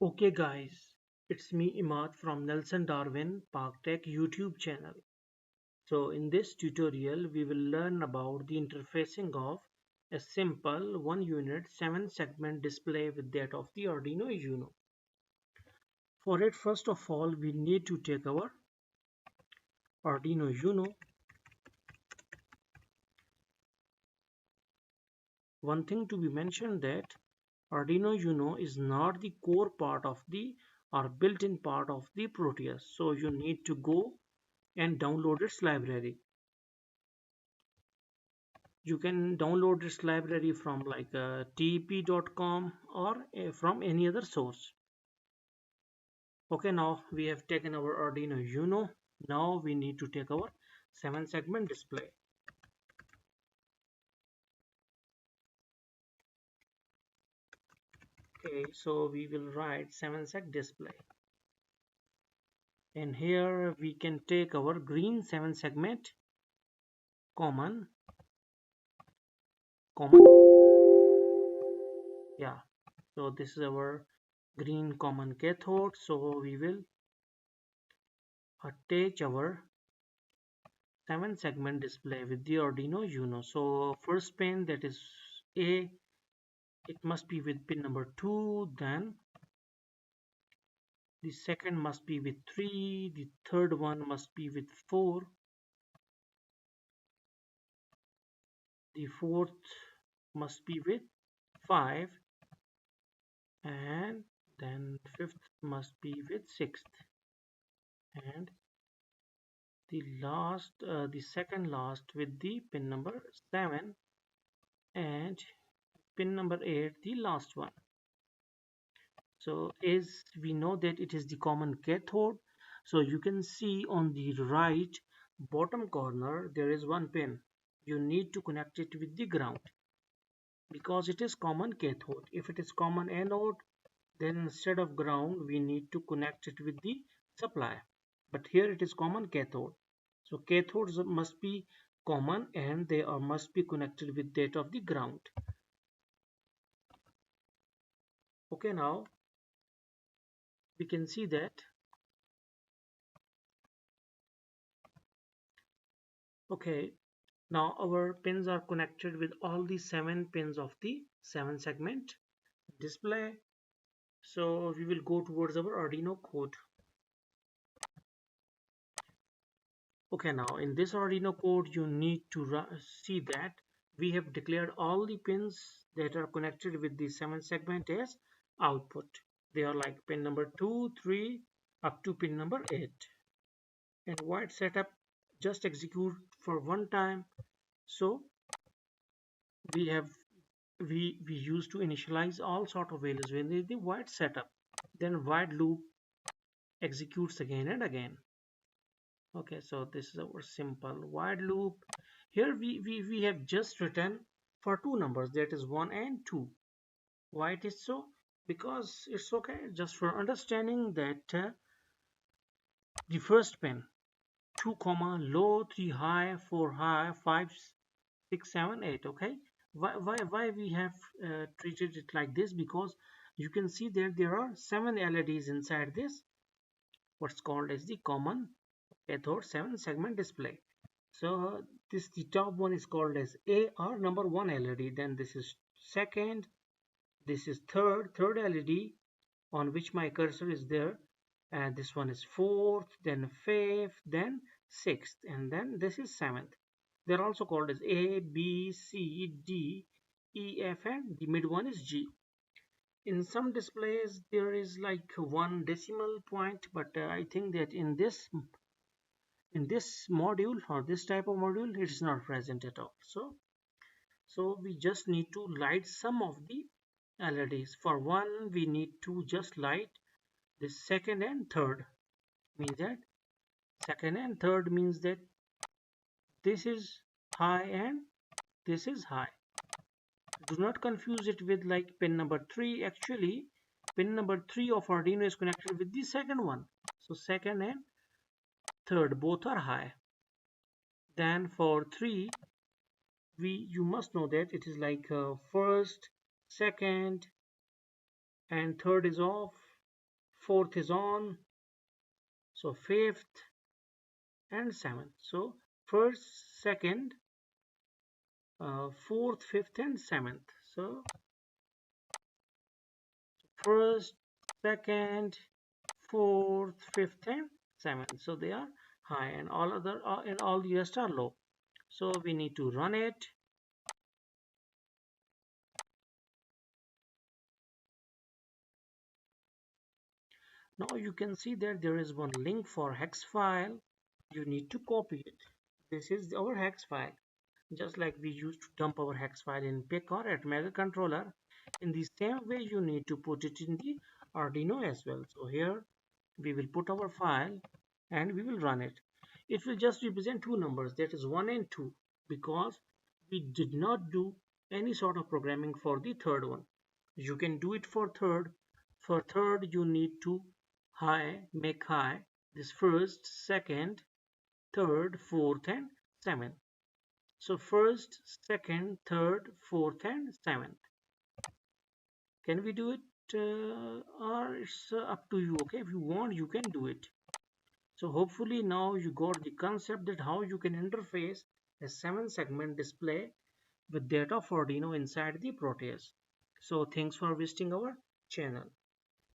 Okay guys, it's me Imad from Nelson Darwin Park Tech YouTube channel. So in this tutorial we will learn about the interfacing of a simple 1 unit 7 segment display with that of the Arduino Uno. For it, first of all, we need to take our Arduino Uno. One thing to be mentioned that Arduino Uno is not the core part of the or built-in part of the Proteus. So you need to go and download its library. You can download this library from like tep.com or from any other source. Okay, now we have taken our Arduino Uno. Now we need to take our 7 segment display. Okay, so we will write 7 seg display, and here we can take our green 7 segment common. Yeah, so this is our green common cathode. So we will attach our 7 segment display with the Arduino Uno. So first pin, that is A, it must be with pin number 2, then the second must be with 3, the third one must be with 4, the fourth must be with 5, and then fifth must be with 6th, and the second last with the pin number 7, and pin number 8 the last one. So as we know that it is the common cathode, so you can see on the right bottom corner there is one pin. You need to connect it with the ground because it is common cathode. If it is common anode, then instead of ground we need to connect it with the supply. But here it is common cathode. So cathodes must be common and they must be connected with that of the ground. Okay, now we can see that. Okay, now our pins are connected with all the 7 pins of the 7 segment display. So we will go towards our Arduino code. Okay, now in this Arduino code you need to see that we have declared all the pins that are connected with the 7 segment as output. They are like pin number 2, 3 up to pin number 8. And white setup just execute for one time. So we have we used to initialize all sort of values when the white setup, then white loop executes again and again. Okay, so this is our simple while loop. Here we have just written for two numbers, that is 1 and 2. Why it is so? Because it's okay, just for understanding that the first pin 2 comma low, 3 high, 4 high, 5 6 7 8. Okay, why we have treated it like this? Because you can see that there are 7 LEDs inside this, what's called as the common cathode 7 segment display. So this, the top one is called as A or number 1 LED, then this is second, this is third LED on which my cursor is there, and this one is fourth, then fifth, then sixth, and then this is seventh. They're also called as A, B, C, D, E, F, and the mid one is G. In some displays there is like one decimal point, but I think that in this module or this type of module it is not present at all. So we just need to light some of the LEDs. For one we need to just light the second and third. Means that second and third means that this is high and this is high. Do not confuse it with like pin number 3. Actually pin number 3 of Arduino is connected with the second one, so second and third both are high. Then for 3, you must know that it is like first, second, and third is off, fourth is on, so fifth and seventh. So first, second, fourth, fifth, and seventh. So first, second, fourth, fifth, and seventh. So they are high, and all the rest are low. So we need to run it. Now you can see that there is one link for hex file. You need to copy it. This is our hex file. Just like we used to dump our hex file in PIC or at Mega Controller, in the same way you need to put it in the Arduino as well. So here we will put our file and we will run it. It will just represent two numbers, that is 1 and 2, because we did not do any sort of programming for the third one. You can do it for third. For third you need to make high this first, second, third, fourth, and seventh. So first, second, third, fourth, and seventh. Can we do it? Or it's up to you. Okay, if you want, you can do it. So hopefully now you got the concept that how you can interface a 7-segment display with data of Arduino inside the Proteus. So thanks for visiting our channel.